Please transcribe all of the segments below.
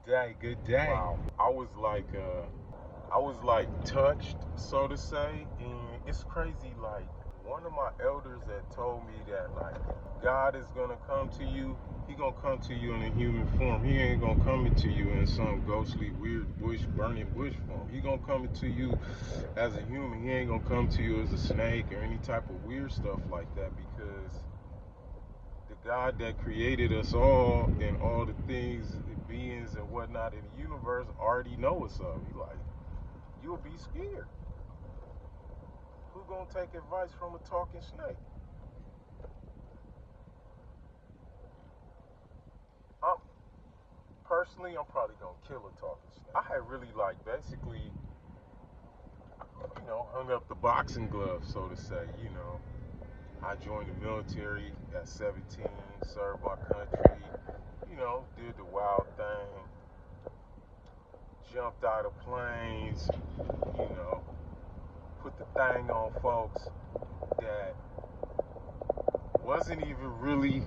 Good day. Wow. I was like touched, so to say, and it's crazy. Like one of my elders that told me that like God is gonna come to you. He gonna come to you in a human form. He ain't gonna come to you in some ghostly, weird burning bush form. He gonna come to you as a human. He ain't gonna come to you as a snake or any type of weird stuff like that because the God that created us all and all the things, the beings and whatnot in the universe already know us of. You like, you'll be scared. Who gonna take advice from a talking snake? I'm personally, I'm probably gonna kill a talking snake. I had really like basically, hung up the boxing gloves, so to say. I joined the military at 17, served my country. Did the wild thing, jumped out of planes. You know, put the thing on folks that wasn't even really.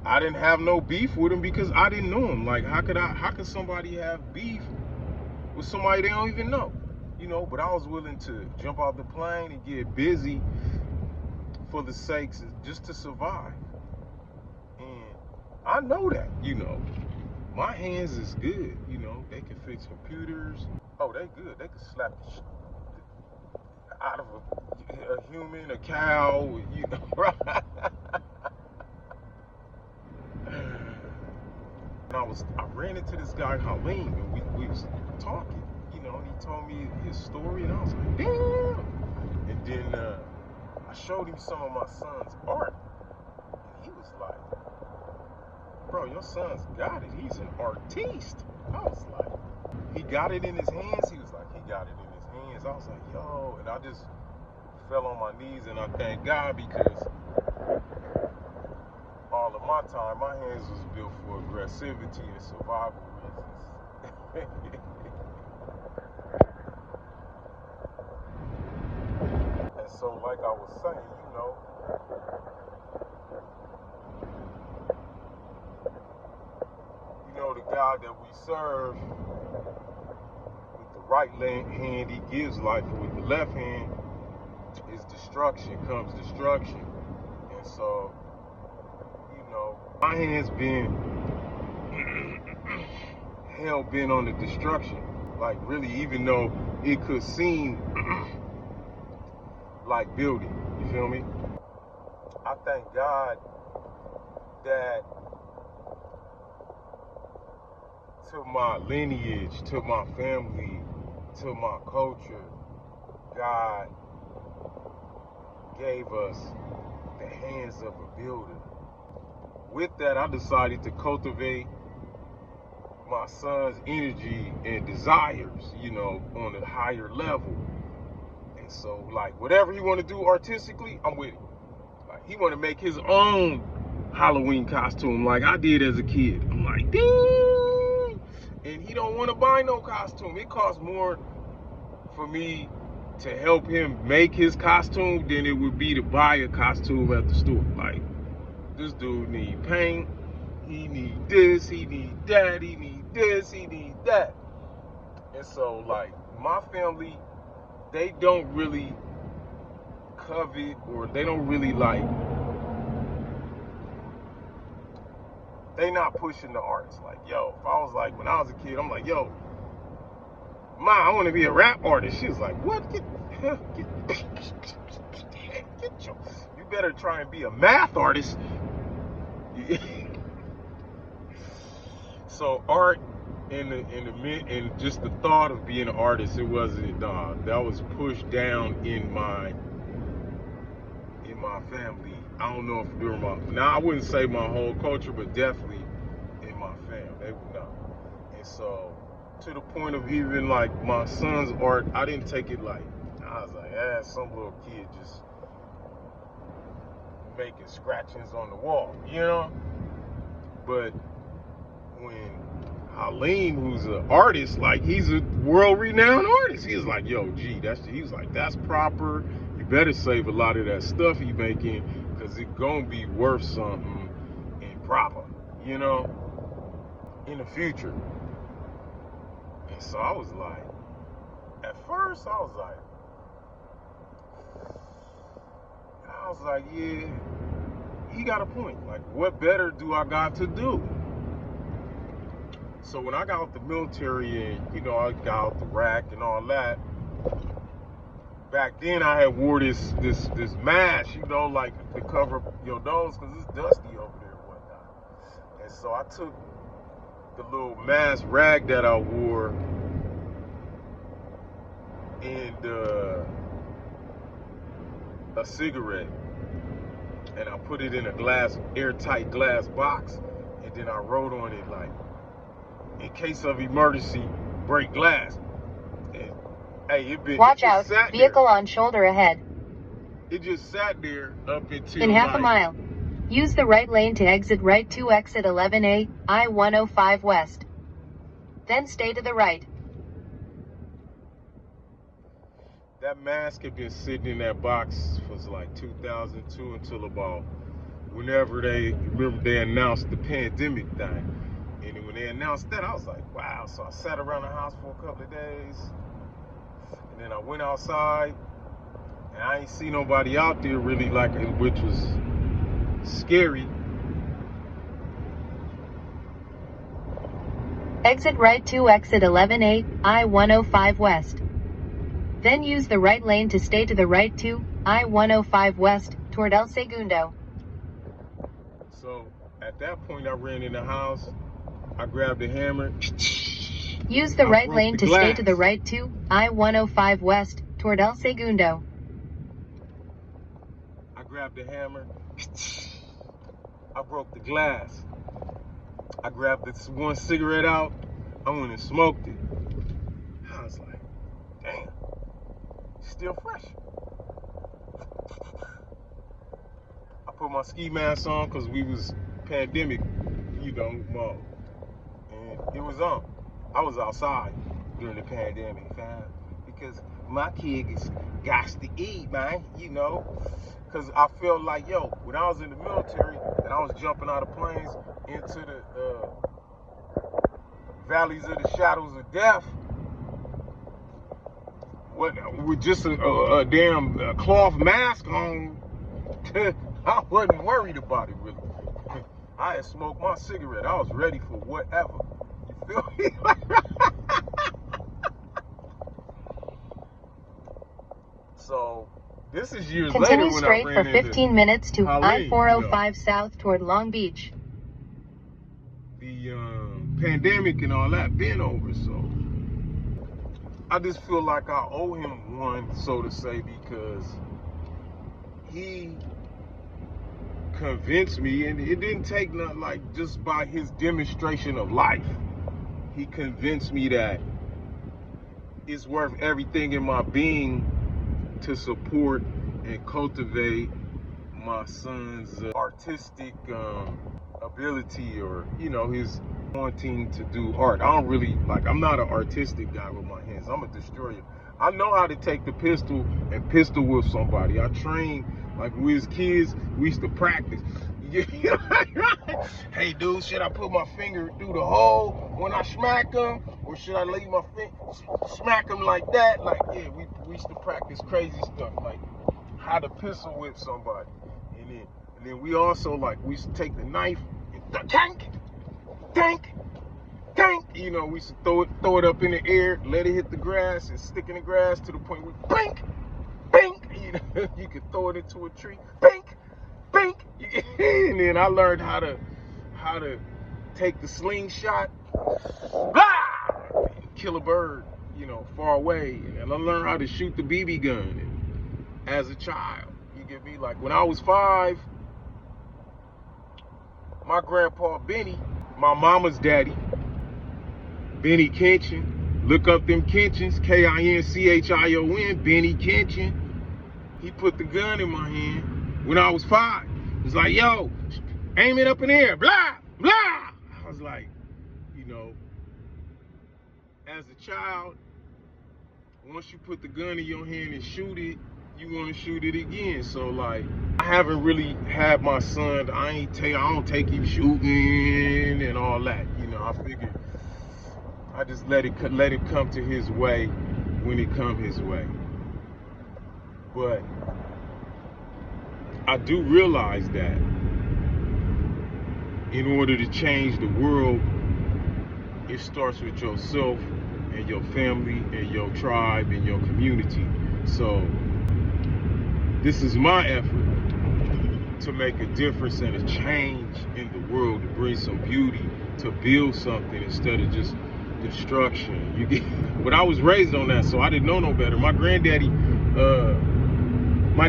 I didn't have no beef with them because I didn't know them. Like, how could somebody have beef with somebody they don't even know? But I was willing to jump off the plane and get busy for the sakes just to survive. And I know that, my hands is good. They can fix computers. Oh, they good. They can slap the shit out of a human, a cow, right? And I ran into this guy Halim, and we was talking, and he told me his story, and I was like, damn. And then I showed him some of my son's art, and he was like, bro, your son's got it. He's an artiste. I was like, he got it in his hands. He was like, he got it in his hands. I was like, yo, and I just fell on my knees, and I thank God because all of my time, my hands was built for aggressivity and survival reasons. And so, like I was saying, the God that we serve, with the right hand, he gives life. With the left hand, is destruction, comes destruction. And so, my hands been hell bent on the destruction. Like, really, even though it could seem like building, you feel me? I thank God that to my lineage, to my family, to my culture, God gave us the hands of a builder. With that, I decided to cultivate my son's energy and desires, on a higher level. And so, like, whatever he want to do artistically, I'm with it. Like, he want to make his own Halloween costume like I did as a kid. I'm like, dang! And he don't want to buy no costume. It costs more for me to help him make his costume than it would be to buy a costume at the store. Like, this dude need paint, he need this, he need that, he need this, he need that. And so, like, my family, they don't really covet, or they don't really like, they not pushing the arts. Like, yo, if I was like, when I was a kid, I'm like, yo, Ma, I want to be a rap artist. She was like, what? Get your, you better try and be a math artist. So art and just the thought of being an artist, it wasn't that was pushed down in my family. I don't know if during I wouldn't say my whole culture, but definitely in my family, they would know. And so, to the point of even like my son's art, I didn't take it like, I was like, some little kid just making scratchings on the wall, But when Halim, who's an artist, like, he's a world-renowned artist, he was like, yo, G, that's proper. You better save a lot of that stuff he making, because it's gonna be worth something and proper, in the future. And so I was like, at first I was like, yeah, he got a point. Like, what better do I got to do? So when I got out the military and, I got out the rack and all that, back then I had wore this mask, like to cover your nose because it's dusty over there and whatnot. And so I took the little mask rag that I wore and a cigarette, and I put it in a airtight glass box, and then I wrote on it like, in case of emergency, break glass. And hey, watch out, vehicle on shoulder ahead. It just sat there up until in half a mile. Use the right lane to exit right to exit 11A, I-105 West. Then stay to the right. That mask had been sitting in that box for like 2002 until about whenever they announced the pandemic thing. And when they announced that, I was like, wow. So I sat around the house for a couple of days. And then I went outside. And I ain't see nobody out there really, which was scary. Exit right to exit 11A, I-105 West. Then use the right lane to stay to the right to I-105 West toward El Segundo. So at that point, I ran in the house. I grabbed a hammer. Use the right lane to stay to the right to I-105 West toward El Segundo. I grabbed the hammer. I broke the glass. I grabbed this one cigarette out. I went and smoked it. I was like, damn, still fresh. I put my ski mask on because we was pandemic, mode. And it was on. I was outside during the pandemic, fam, because my kids got to eat, man, because I felt like, when I was in the military and I was jumping out of planes into the valleys of the shadows of death, with just a damn cloth mask on, I wasn't worried about it, really. I had smoked my cigarette. I was ready for whatever. You feel me? So, this is years later when I ran into Continue straight for 15 minutes to I-405 South toward Long Beach. The pandemic and all that been over, so I just feel like I owe him one, so to say, because he convinced me, and it didn't take nothing, like just by his demonstration of life. He convinced me that it's worth everything in my being to support and cultivate my son's artistic ability, or his wanting to do art. I'm not an artistic guy with my hands. I'm a destroyer. I know how to take the pistol and pistol whip somebody. I train, like we as kids, we used to practice. Hey dude, should I put my finger through the hole when I smack him, or should I leave my finger, smack him like that? Like, yeah, we used to practice crazy stuff, like how to pistol whip somebody. And then we also, we used to take the knife and tank. We used to throw it up in the air, let it hit the grass, and stick in the grass to the point where bink. You could throw it into a tree, bink. And then I learned how to take the slingshot, blah, and kill a bird, far away. And I learned how to shoot the BB gun as a child. You get me? Like when I was 5, my grandpa Benny, my mama's daddy, Benny Kinchin, look up them Kinchins, Kinchion, Benny Kinchin. He put the gun in my hand when I was 5. He's like, yo, aim it up in the air, blah, blah. I was like, as a child, once you put the gun in your hand and shoot it, you want to shoot it again. So I haven't really had my son, I don't take him shooting and all that, I figured I just let it come to his way when it come his way. But I do realize that in order to change the world, it starts with yourself and your family and your tribe and your community. So this is my effort to make a difference and a change in the world, to bring some beauty, to build something instead of just destruction. You get, but I was raised on that, so I didn't know no better. My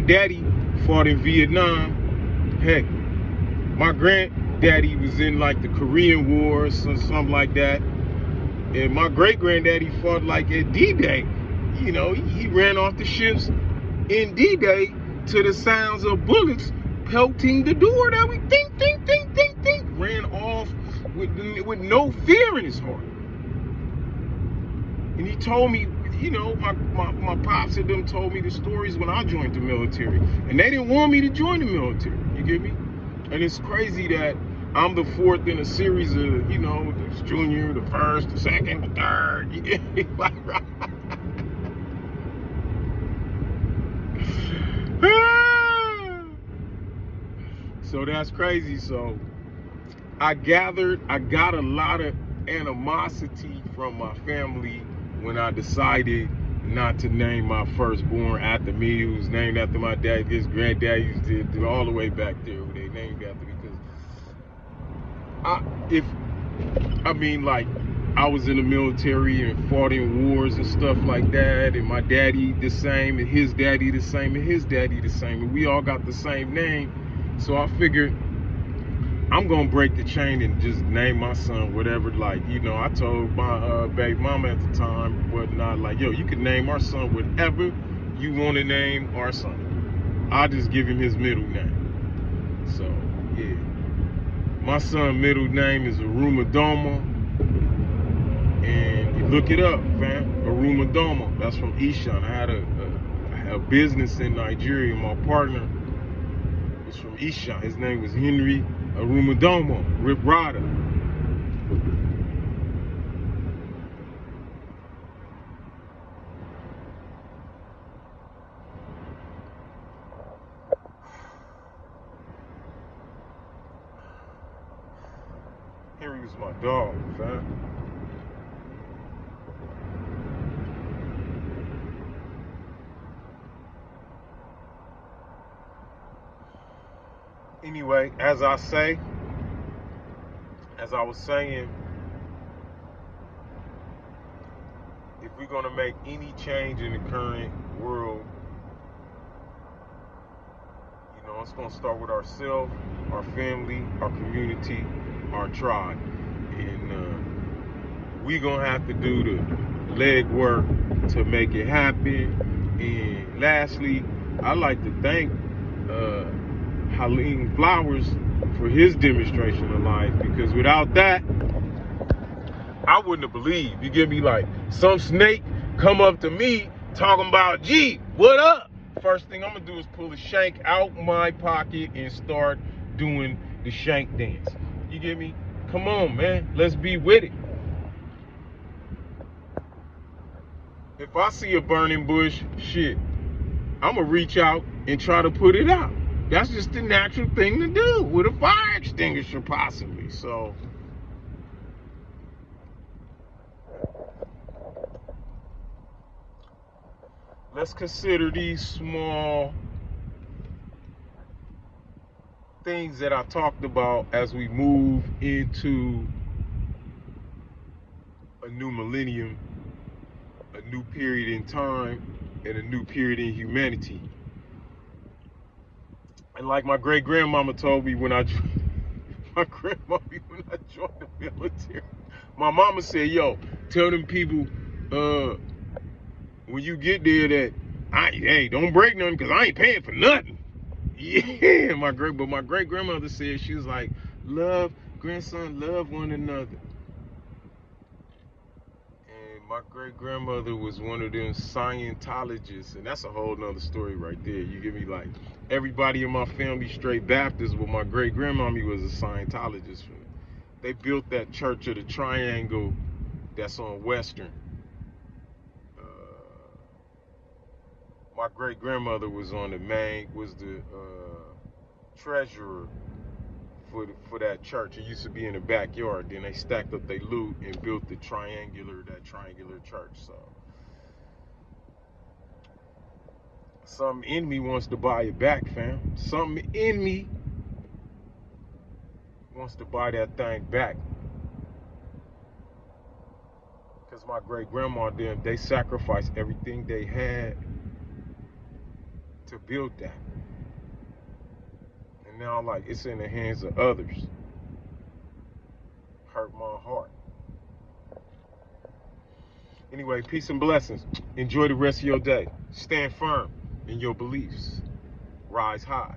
daddy fought in Vietnam. Heck, my granddaddy was in like the Korean War or something like that. And my great granddaddy fought like at D-Day. You know, he ran off the ships in D-Day to the sounds of bullets pelting the door that we think, ran off with no fear in his heart. And he told me, you know, my pops and them told me the stories when I joined the military. And they didn't want me to join the military, you get me? And it's crazy that I'm the fourth in a series of, you know, the junior, the first, the second, the third, you get me? So that's crazy. So I got a lot of animosity from my family when I decided not to name my firstborn after me. It was named after my dad. His granddaddies did all the way back there who they named after, because I was in the military and fought in wars and stuff like that, and my daddy the same, and his daddy the same, and his daddy the same, and we all got the same name. So I figured I'm gonna break the chain and just name my son whatever. Like, you know, I told my baby mama at the time, whatnot, like, yo, you can name our son whatever you want to name our son. I'll just give him his middle name. So yeah, my son's middle name is Arumadoma, and you look it up, fam. Arumadoma. That's from Ishan. I had a business in Nigeria. My partner was from Ishan. His name was Henry Arumadoma, Rip Rada. Henry was my dog, fam. Anyway, as I was saying, if we're gonna make any change in the current world, you know, it's gonna start with ourselves, our family, our community, our tribe, and we're gonna have to do the leg work to make it happen. And lastly, I'd like to thank Halim Flowers for his demonstration of life, because without that, I wouldn't have believed. You get me? Like, some snake come up to me talking about, gee, what up? First thing I'm gonna do is pull a shank out my pocket and start doing the shank dance. You get me? Come on, man, let's be with it. If I see a burning bush, shit, I'm gonna reach out and try to put it out. That's just the natural thing to do with a fire extinguisher, possibly. So let's consider these small things that I talked about as we move into a new millennium, a new period in time, and a new period in humanity. And like my great grandmama told me when I joined the military, my mama said, "Yo, tell them people when you get there that hey, don't break nothing, because I ain't paying for nothing." Yeah, my great grandmother said, she was like, "Love, grandson, love one another." And my great grandmother was one of them Scientologists, and that's a whole nother story right there. You get me? Like, everybody in my family straight Baptist, but my great grandmommy was a Scientologist They built that Church of the Triangle that's on Western. My great grandmother was the treasurer for that church. It used to be in the backyard. Then they stacked up their loot and built that triangular church. So something in me wants to buy it back, fam. Something in me wants to buy that thing back. Because my great grandma, they sacrificed everything they had to build that. And now, like, it's in the hands of others. Hurt my heart. Anyway, peace and blessings. Enjoy the rest of your day. Stand firm in your beliefs. Rise high.